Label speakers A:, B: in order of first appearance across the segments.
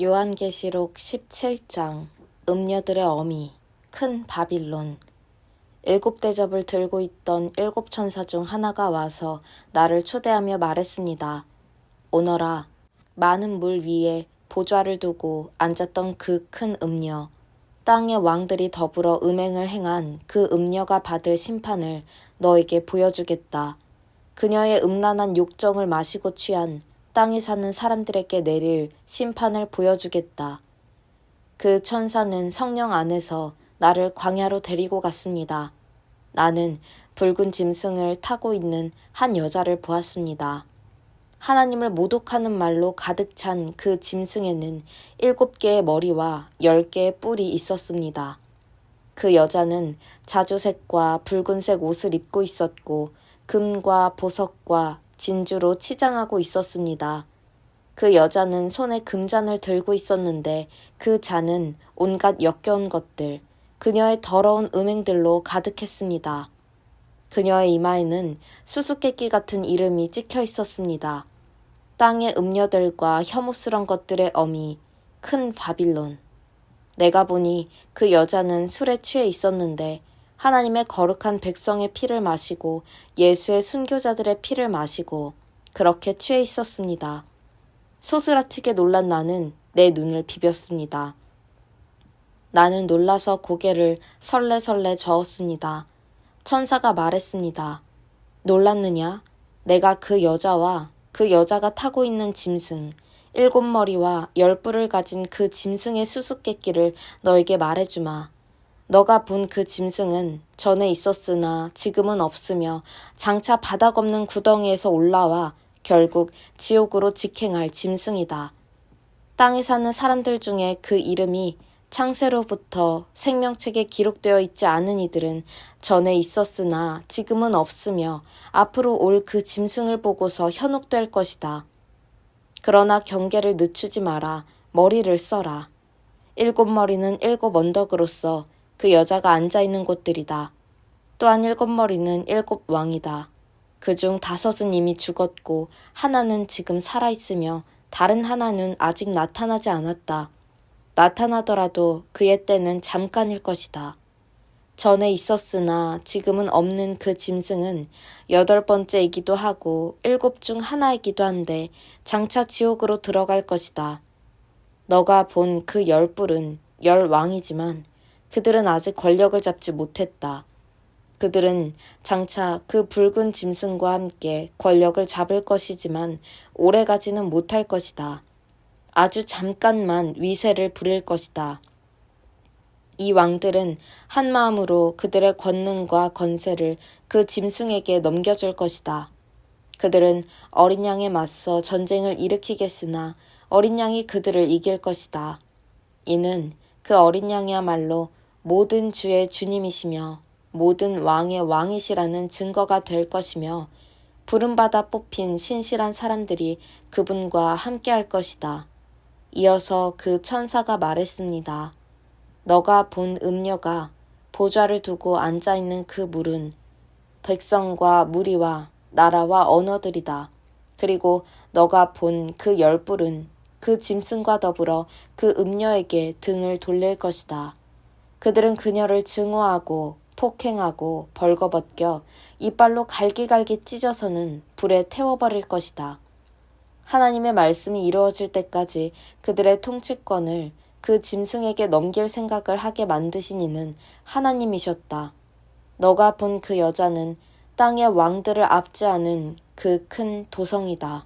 A: 요한계시록 17장 음녀들의 어미 큰 바빌론. 7대접을 들고 있던 7천사 중 하나가 와서 나를 초대하며 말했습니다. 오너라, 많은 물 위에 보좌를 두고 앉았던 그 큰 음녀, 땅의 왕들이 더불어 음행을 행한 그 음녀가 받을 심판을 너에게 보여주겠다. 그녀의 음란한 욕정을 마시고 취한 땅에 사는 사람들에게 내릴 심판을 보여주겠다. 그 천사는 성령 안에서 나를 광야로 데리고 갔습니다. 나는 붉은 짐승을 타고 있는 한 여자를 보았습니다. 하나님을 모독하는 말로 가득 찬 그 짐승에는 7개의 머리와 10개의 뿔이 있었습니다. 그 여자는 자주색과 붉은색 옷을 입고 있었고 금과 보석과 진주로 치장하고 있었습니다. 그 여자는 손에 금잔을 들고 있었는데 그 잔은 온갖 역겨운 것들, 그녀의 더러운 음행들로 가득했습니다. 그녀의 이마에는 수수께끼 같은 이름이 찍혀 있었습니다. 땅의 음녀들과 혐오스런 것들의 어미, 큰 바빌론. 내가 보니 그 여자는 술에 취해 있었는데 하나님의 거룩한 백성의 피를 마시고 예수의 순교자들의 피를 마시고 그렇게 취해 있었습니다. 소스라치게 놀란 나는 내 눈을 비볐습니다. 나는 놀라서 고개를 설레설레 저었습니다. 천사가 말했습니다. 놀랐느냐? 내가 그 여자와 그 여자가 타고 있는 짐승, 7머리와 10뿔을 가진 그 짐승의 수수께끼를 너에게 말해주마. 너가 본 그 짐승은 전에 있었으나 지금은 없으며 장차 바닥 없는 구덩이에서 올라와 결국 지옥으로 직행할 짐승이다. 땅에 사는 사람들 중에 그 이름이 창세로부터 생명책에 기록되어 있지 않은 이들은 전에 있었으나 지금은 없으며 앞으로 올 그 짐승을 보고서 현혹될 것이다. 그러나 경계를 늦추지 마라. 머리를 써라. 7머리는 7 언덕으로서 그 여자가 앉아있는 곳들이다. 또한 7머리는 7 왕이다. 그중 5은 이미 죽었고 하나는 지금 살아있으며 다른 하나는 아직 나타나지 않았다. 나타나더라도 그의 때는 잠깐일 것이다. 전에 있었으나 지금은 없는 그 짐승은 8번째이기도 하고 7 중 하나이기도 한데 장차 지옥으로 들어갈 것이다. 너가 본 그 10뿔은 10왕이지만 그들은 아직 권력을 잡지 못했다. 그들은 장차 그 붉은 짐승과 함께 권력을 잡을 것이지만 오래가지는 못할 것이다. 아주 잠깐만 위세를 부릴 것이다. 이 왕들은 한 마음으로 그들의 권능과 권세를 그 짐승에게 넘겨줄 것이다. 그들은 어린 양에 맞서 전쟁을 일으키겠으나 어린 양이 그들을 이길 것이다. 이는 그 어린 양이야말로 모든 주의 주님이시며 모든 왕의 왕이시라는 증거가 될 것이며 부름받아 뽑힌 신실한 사람들이 그분과 함께할 것이다. 이어서 그 천사가 말했습니다. 너가 본 음녀가 보좌를 두고 앉아있는 그 물은 백성과 무리와 나라와 언어들이다. 그리고 너가 본 그 10뿔은 그 짐승과 더불어 그 음녀에게 등을 돌릴 것이다. 그들은 그녀를 증오하고 폭행하고 벌거벗겨 이빨로 갈기갈기 찢어서는 불에 태워버릴 것이다. 하나님의 말씀이 이루어질 때까지 그들의 통치권을 그 짐승에게 넘길 생각을 하게 만드신 이는 하나님이셨다. 너가 본 그 여자는 땅의 왕들을 압제하는 그 큰 도성이다.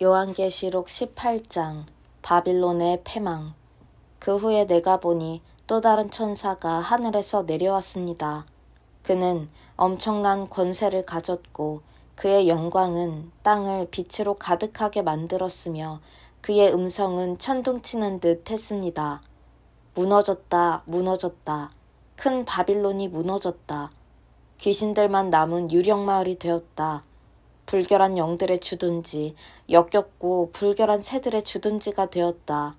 A: 요한계시록 18장 바빌론의 패망. 그 후에 내가 보니 또 다른 천사가 하늘에서 내려왔습니다. 그는 엄청난 권세를 가졌고 그의 영광은 땅을 빛으로 가득하게 만들었으며 그의 음성은 천둥치는 듯 했습니다. 무너졌다, 무너졌다. 큰 바빌론이 무너졌다. 귀신들만 남은 유령마을이 되었다. 불결한 영들의 주둔지, 역겹고 불결한 새들의 주둔지가 되었다.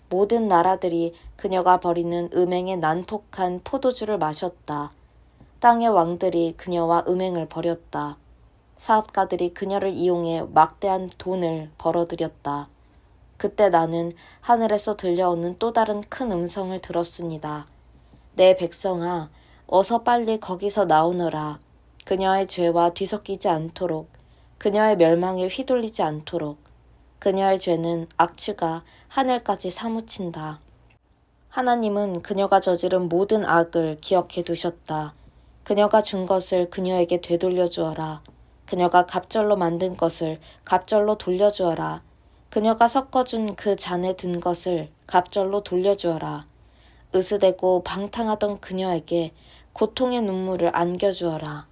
A: 모든 나라들이 그녀가 버리는 음행의 난폭한 포도주를 마셨다. 땅의 왕들이 그녀와 음행을 벌였다. 사업가들이 그녀를 이용해 막대한 돈을 벌어들였다. 그때 나는 하늘에서 들려오는 또 다른 큰 음성을 들었습니다. 내 백성아, 어서 빨리 거기서 나오너라. 그녀의 죄와 뒤섞이지 않도록, 그녀의 멸망에 휘둘리지 않도록. 그녀의 죄는 악취가 하늘까지 사무친다. 하나님은 그녀가 저지른 모든 악을 기억해 두셨다. 그녀가 준 것을 그녀에게 되돌려 주어라. 그녀가 갑절로 만든 것을 갑절로 돌려주어라. 그녀가 섞어준 그 잔에 든 것을 갑절로 돌려주어라. 으스대고 방탕하던 그녀에게 고통의 눈물을 안겨주어라.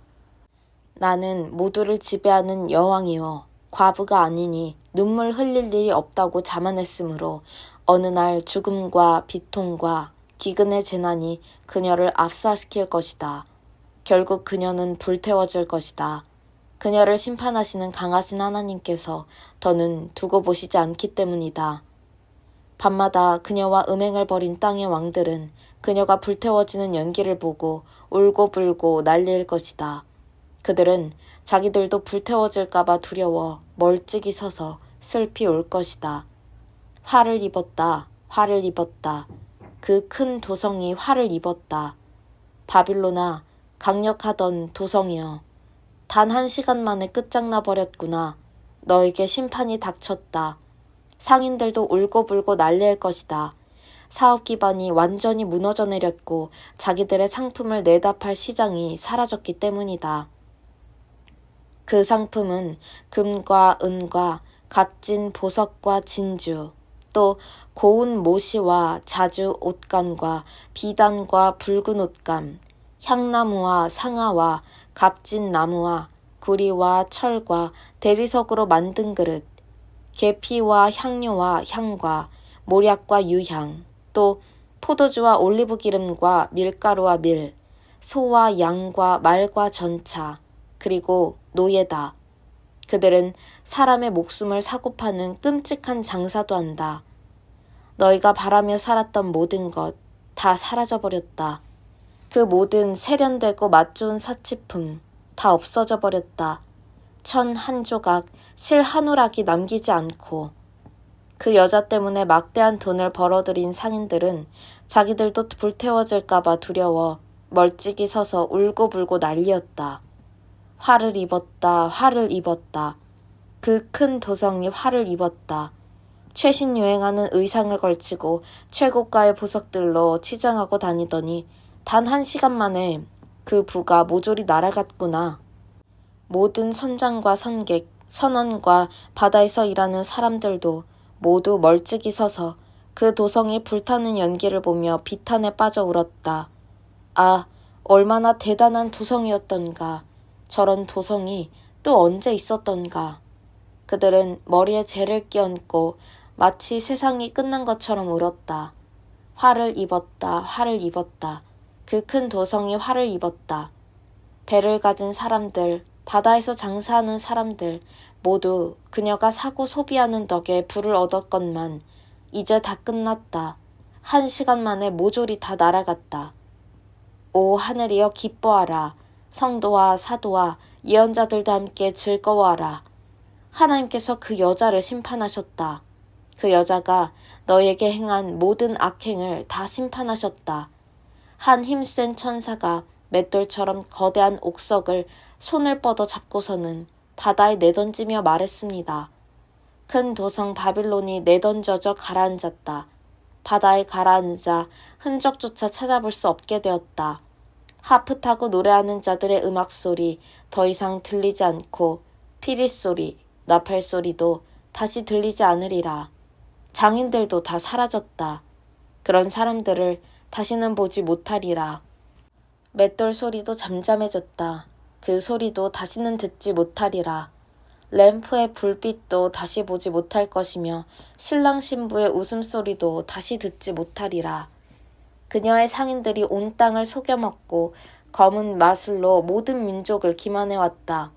A: 나는 모두를 지배하는 여왕이여 과부가 아니니 눈물 흘릴 일이 없다고 자만했으므로 어느 날 죽음과 비통과 기근의 재난이 그녀를 압사시킬 것이다. 결국 그녀는 불태워질 것이다. 그녀를 심판하시는 강하신 하나님께서 더는 두고 보시지 않기 때문이다. 밤마다 그녀와 음행을 벌인 땅의 왕들은 그녀가 불태워지는 연기를 보고 울고불고 난리일 것이다. 그들은 자기들도 불태워질까봐 두려워 멀찍이 서서 슬피 울 것이다. 화를 입었다. 화를 입었다. 그 큰 도성이 화를 입었다. 바빌론아, 강력하던 도성이여. 단 1시간 만에 끝장나 버렸구나. 너에게 심판이 닥쳤다. 상인들도 울고불고 난리일 것이다. 사업 기반이 완전히 무너져 내렸고 자기들의 상품을 내다 팔 시장이 사라졌기 때문이다. 그 상품은 금과 은과 값진 보석과 진주, 또 고운 모시와 자주 옷감과 비단과 붉은 옷감, 향나무와 상아와 값진 나무와 구리와 철과 대리석으로 만든 그릇, 계피와 향료와 향과 모략과 유향, 또 포도주와 올리브 기름과 밀가루와 밀, 소와 양과 말과 전차, 그리고 노예다. 그들은 사람의 목숨을 사고 파는 끔찍한 장사도 한다. 너희가 바라며 살았던 모든 것 다 사라져버렸다. 그 모든 세련되고 맛 좋은 사치품 다 없어져 버렸다. 천 한 조각, 실 한 오락이 남기지 않고. 그 여자 때문에 막대한 돈을 벌어들인 상인들은 자기들도 불태워질까봐 두려워 멀찍이 서서 울고불고 난리였다. 화를 입었다. 화를 입었다. 그 큰 도성이 화를 입었다. 최신 유행하는 의상을 걸치고 최고가의 보석들로 치장하고 다니더니 단 1시간 만에 그 부가 모조리 날아갔구나. 모든 선장과 선객, 선원과 바다에서 일하는 사람들도 모두 멀찍이 서서 그 도성이 불타는 연기를 보며 비탄에 빠져 울었다. 아, 얼마나 대단한 도성이었던가. 저런 도성이 또 언제 있었던가. 그들은 머리에 재를 끼얹고 마치 세상이 끝난 것처럼 울었다. 화를 입었다. 화를 입었다. 그 큰 도성이 화를 입었다. 배를 가진 사람들, 바다에서 장사하는 사람들 모두 그녀가 사고 소비하는 덕에 부를 얻었건만 이제 다 끝났다. 1시간 만에 모조리 다 날아갔다. 오 하늘이여 기뻐하라. 성도와 사도와 예언자들도 함께 즐거워하라. 하나님께서 그 여자를 심판하셨다. 그 여자가 너에게 행한 모든 악행을 다 심판하셨다. 한 힘센 천사가 맷돌처럼 거대한 옥석을 손을 뻗어 잡고서는 바다에 내던지며 말했습니다. 큰 도성 바빌론이 내던져져 가라앉았다. 바다에 가라앉아 흔적조차 찾아볼 수 없게 되었다. 하프 타고 노래하는 자들의 음악 소리 더 이상 들리지 않고 피리 소리, 나팔 소리도 다시 들리지 않으리라. 장인들도 다 사라졌다. 그런 사람들을 다시는 보지 못하리라. 맷돌 소리도 잠잠해졌다. 그 소리도 다시는 듣지 못하리라. 램프의 불빛도 다시 보지 못할 것이며 신랑 신부의 웃음소리도 다시 듣지 못하리라. 그녀의 상인들이 온 땅을 속여먹고 검은 마술로 모든 민족을 기만해왔다.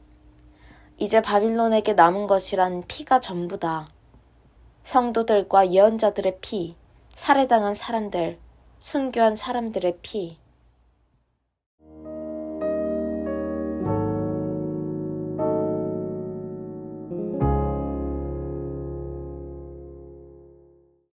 A: 이제 바빌론에게 남은 것이란 피가 전부다. 성도들과 예언자들의 피, 살해당한 사람들, 순교한 사람들의 피.